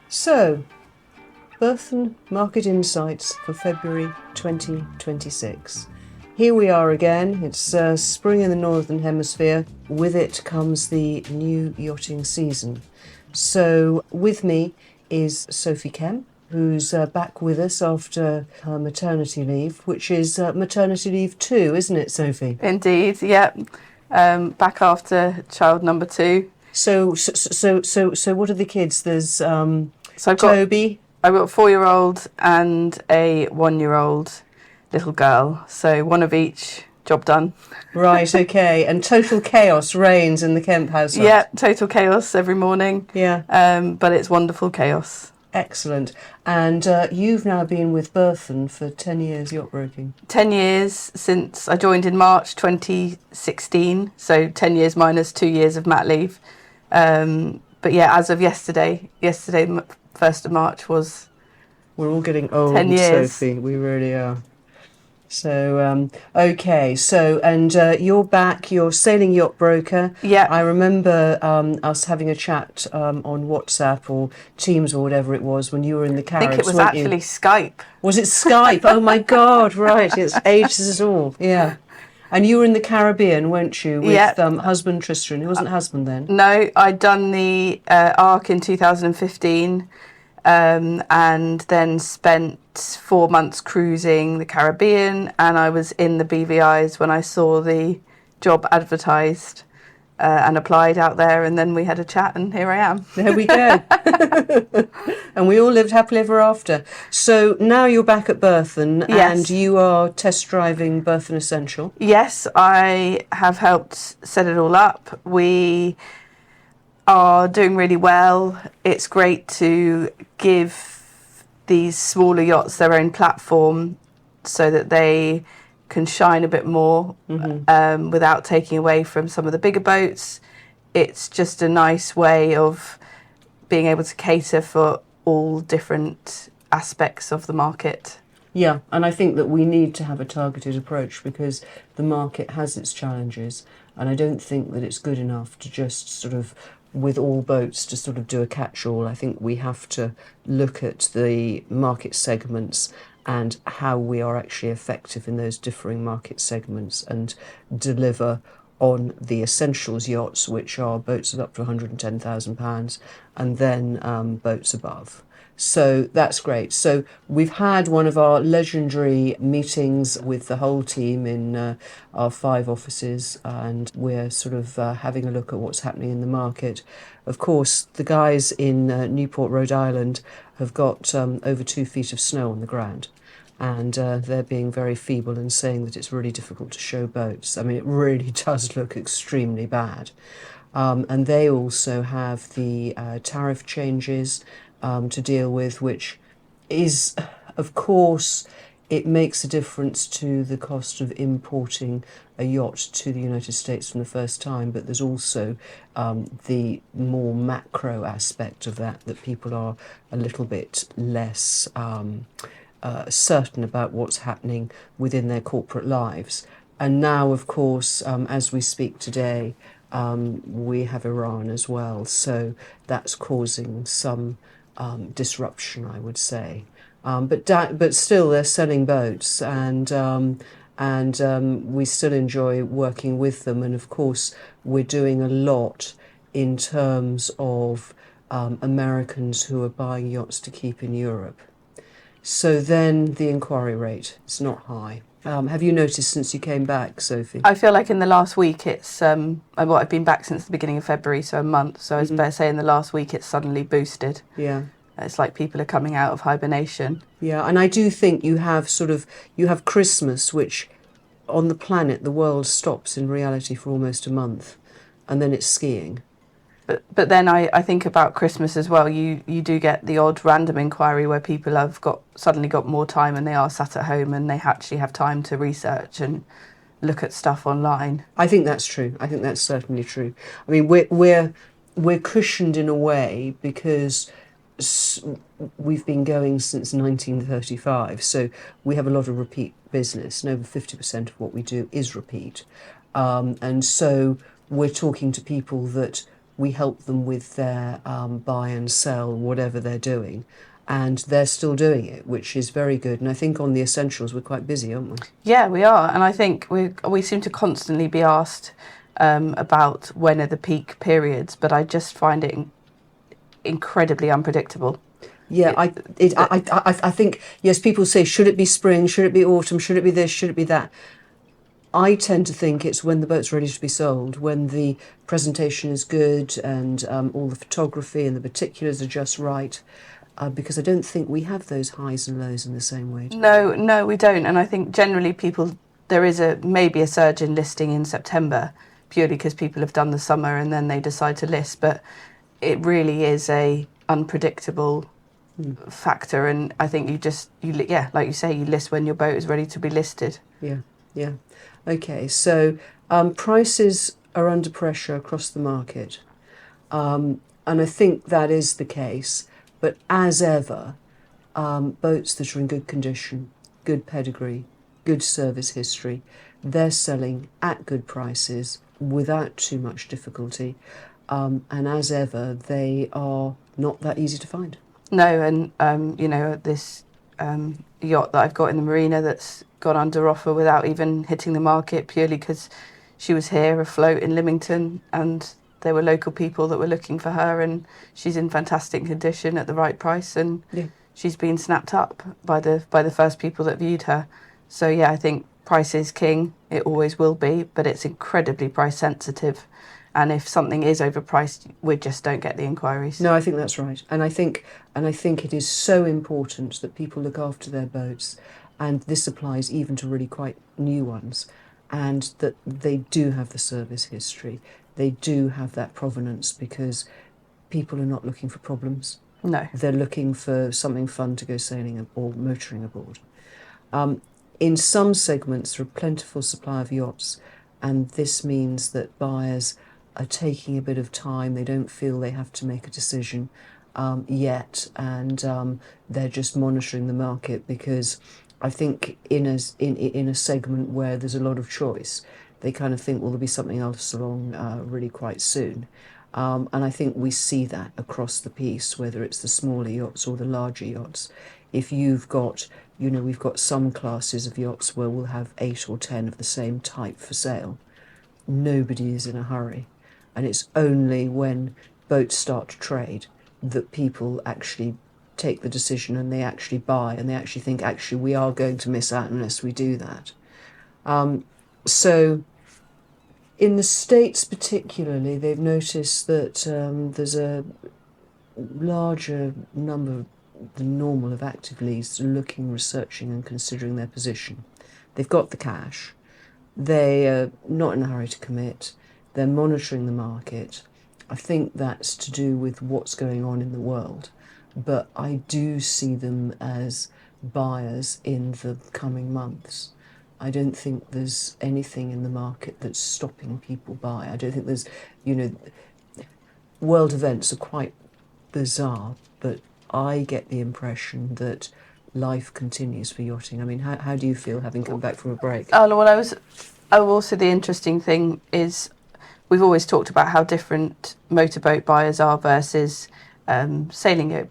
So, Berthon Market Insights for February 2026. Here we are again. It's spring in the Northern Hemisphere. With it comes the new yachting season. So, with me is Sophie Kemp, who's back with us after her maternity leave, which is maternity leave 2, isn't it, Sophie? Indeed, yep. Back after child number 2. So what are the kids? There's So I've Toby. got a 4-year-old and a 1-year-old little girl. So one of each, job done. Right, okay. And total chaos reigns in the Kemp household. Yeah, total chaos every morning. Yeah. But it's wonderful chaos. Excellent. And you've now been with Berthon for 10 years yacht broking. 10 years since I joined in March 2016. So 10 years minus 2 years of mat leave. But yeah, as of yesterday, 1st of March was... We're all getting old, 10 years. Sophie. We really are. So, okay. So, and you're back. You're sailing yacht broker. Yeah. I remember us having a chat on WhatsApp or Teams or whatever it was when you were in the Caribs. I think it was actually Skype. Was it Skype? Oh my God! Right, it's ages us all. Yeah. And you were in the Caribbean, weren't you, with husband Tristan? He wasn't husband then. No, I'd done the ARC in 2015 and then spent 4 months cruising the Caribbean, and I was in the BVIs when I saw the job advertised and applied out there, and then we had a chat and here I am. There we go. And we all lived happily ever after. So now you're back at Berthon. Yes. And you are test driving Berthon Essential. Yes, I have helped set it all up. We are doing really well. It's great to give these smaller yachts their own platform so that they can shine a bit more without taking away from some of the bigger boats. It's just a nice way of being able to cater for all different aspects of the market. Yeah, and I think that we need to have a targeted approach because the market has its challenges, and I don't think that it's good enough to just sort of, with all boats, to sort of do a catch-all. I think we have to look at the market segments and how we are actually effective in those differing market segments and deliver on the essentials yachts, which are boats of up to £110,000, and then boats above. So that's great. So we've had one of our legendary meetings with the whole team in our 5 offices, and we're sort of having a look at what's happening in the market. Of course, the guys in Newport, Rhode Island have got over 2 feet of snow on the ground. And they're being very feeble and saying that it's really difficult to show boats. I mean, it really does look extremely bad. And they also have the tariff changes to deal with, which is, of course, it makes a difference to the cost of importing a yacht to the United States from the first time, but there's also the more macro aspect of that people are a little bit less certain about what's happening within their corporate lives. And now, of course, as we speak today, we have Iran as well, so that's causing some disruption, I would say. But still, they're selling boats, and we still enjoy working with them. And of course, we're doing a lot in terms of Americans who are buying yachts to keep in Europe. So then the inquiry rate is not high. Have you noticed since you came back, Sophie? I feel like in the last week it's, I've been back since the beginning of February, so a month. So I was better say in the last week it's suddenly boosted. Yeah. It's like people are coming out of hibernation. Yeah, and I do think you have Christmas, which on the planet, the world stops in reality for almost a month, and then it's skiing. But then I think about Christmas as well. You do get the odd random inquiry where people have suddenly got more time and they are sat at home and they actually have time to research and look at stuff online. I think that's true. I think that's certainly true. I mean, we're cushioned in a way because we've been going since 1935, so we have a lot of repeat business, and over 50% of what we do is repeat. And so we're talking to people that we help them with their buy and sell, whatever they're doing. And they're still doing it, which is very good. And I think on the essentials, we're quite busy, aren't we? Yeah, we are. And I think we seem to constantly be asked about when are the peak periods, but I just find it incredibly unpredictable. Yeah, I think, yes, people say, should it be spring, should it be autumn, should it be this, should it be that? I tend to think it's when the boat's ready to be sold, when the presentation is good and all the photography and the particulars are just right, because I don't think we have those highs and lows in the same way. No, we don't. And I think generally there is maybe a surge in listing in September, purely because people have done the summer and then they decide to list. But it really is a unpredictable factor, and I think like you say, you list when your boat is ready to be listed. Yeah. Okay, so prices are under pressure across the market, and I think that is the case. But as ever, boats that are in good condition, good pedigree, good service history, they're selling at good prices without too much difficulty, and as ever, they are not that easy to find. No, and this yacht that I've got in the marina that's gone under offer without even hitting the market, purely because she was here afloat in Lymington and there were local people that were looking for her, and she's in fantastic condition at the right price, and she's been snapped up by the first people that viewed her. So yeah, I think price is king. It always will be, but it's incredibly price sensitive. And if something is overpriced, we just don't get the inquiries. No, I think that's right. And I think it is so important that people look after their boats, and this applies even to really quite new ones, and that they do have the service history. They do have that provenance, because people are not looking for problems. No. They're looking for something fun to go sailing or motoring aboard. In some segments, there are a plentiful supply of yachts, and this means that buyers are taking a bit of time. They don't feel they have to make a decision yet, and they're just monitoring the market, because I think in a segment where there's a lot of choice, they kind of think, well, there'll be something else along really quite soon. And I think we see that across the piece, whether it's the smaller yachts or the larger yachts. If you've got, we've got some classes of yachts where we'll have 8 or 10 of the same type for sale. Nobody is in a hurry. And it's only when boats start to trade that people actually take the decision and they actually buy, and they actually think, actually, we are going to miss out unless we do that. So in the States particularly, they've noticed that there's a larger number than normal of active leads looking, researching and considering their position. They've got the cash. They are not in a hurry to commit. They're monitoring the market. I think that's to do with what's going on in the world. But I do see them as buyers in the coming months. I don't think there's anything in the market that's stopping people buy. I don't think there's, world events are quite bizarre, but I get the impression that life continues for yachting. I mean, how do you feel having come back from a break? Oh, well, also the interesting thing is we've always talked about how different motorboat buyers are versus sailing yacht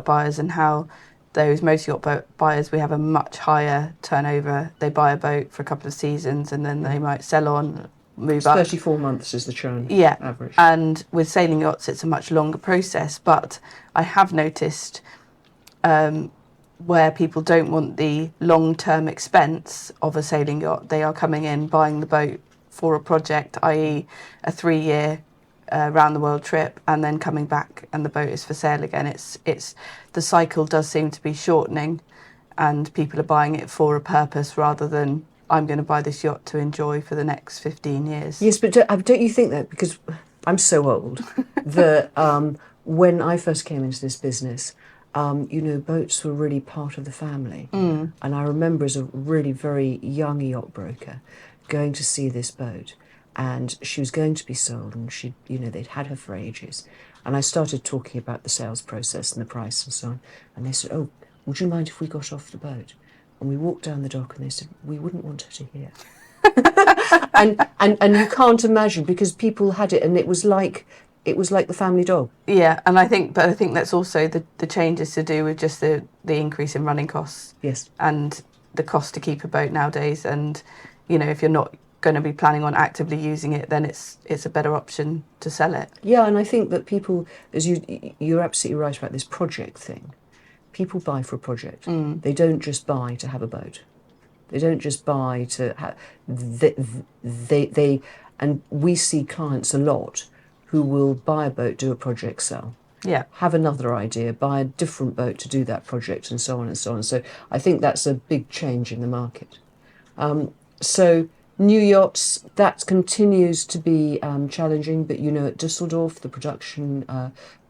buyers, and how those motor yacht boat buyers, we have a much higher turnover. They buy a boat for a couple of seasons and then they might sell on, move up. 34 months is the churn average. And with sailing yachts, it's a much longer process. But I have noticed where people don't want the long-term expense of a sailing yacht, they are coming in, buying the boat for a project, i.e. a 3-year round the world trip, and then coming back and the boat is for sale again. It's the cycle does seem to be shortening, and people are buying it for a purpose rather than, I'm going to buy this yacht to enjoy for the next 15 years. Yes, but don't you think that, because I'm so old, that when I first came into this business, boats were really part of the family. And I remember as a really very young yacht broker going to see this boat, and she was going to be sold, and they'd had her for ages. And I started talking about the sales process and the price and so on. And they said, oh, would you mind if we got off the boat? And we walked down the dock and they said, we wouldn't want her to hear. and you can't imagine, because people had it, and it was like it was like the family dog. Yeah, and I think that's also the changes to do with just the increase in running costs. Yes. And the cost to keep a boat nowadays, and if you're not going to be planning on actively using it, then it's a better option to sell it. Yeah, and I think that people, as you're absolutely right about this project thing. People buy for a project. They don't just buy to have a boat. They don't just buy to have. They and we see clients a lot who will buy a boat, do a project, sell. Yeah. Have another idea, buy a different boat to do that project, and so on and so on. So I think that's a big change in the market. So new yachts, that continues to be challenging, but at Dusseldorf, the production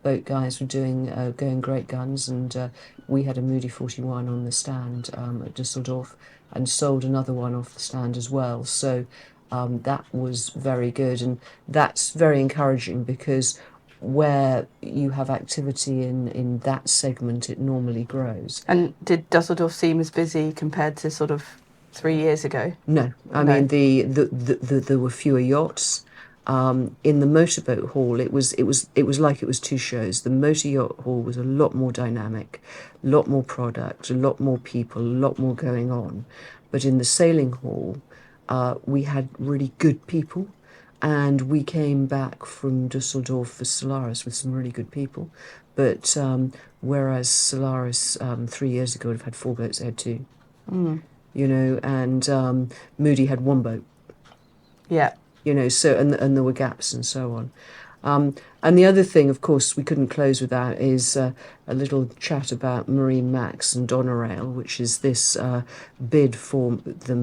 boat guys were going great guns, and we had a Moody 41 on the stand at Dusseldorf, and sold another one off the stand as well. So that was very good, and that's very encouraging, because where you have activity in that segment, it normally grows. And did Dusseldorf seem as busy compared to sort of 3 years ago? No, I mean there were fewer yachts. In the motorboat hall, it was like it was two shows. The motor yacht hall was a lot more dynamic, a lot more product, a lot more people, a lot more going on. But in the sailing hall, we had really good people, and we came back from Dusseldorf for Solaris with some really good people. But whereas Solaris 3 years ago would have had 4 boats, they had 2. And Moody had 1 boat. Yeah. So and there were gaps and so on. And the other thing, of course, we couldn't close without is a little chat about Marine Max and Donerail, which is this bid for the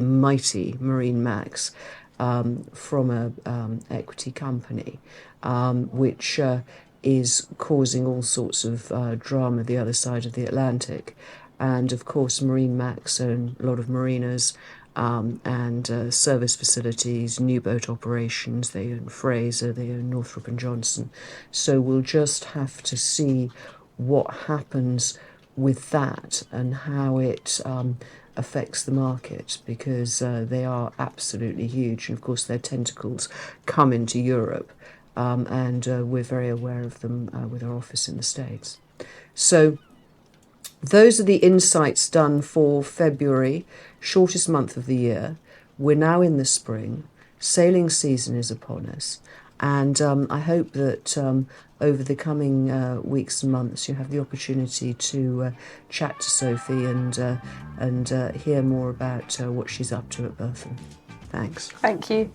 mighty Marine Max from a equity company, which is causing all sorts of drama the other side of the Atlantic. And of course, Marine Max own a lot of marinas and service facilities, new boat operations. They own Fraser, they own Northrop and Johnson. So we'll just have to see what happens with that and how it affects the market, because they are absolutely huge. And of course, their tentacles come into Europe, and we're very aware of them with our office in the States. So those are the insights done for February, shortest month of the year. We're now in the spring. Sailing season is upon us. And I hope that over the coming weeks and months you have the opportunity to chat to Sophie and hear more about what she's up to at Berthon. Thanks. Thank you.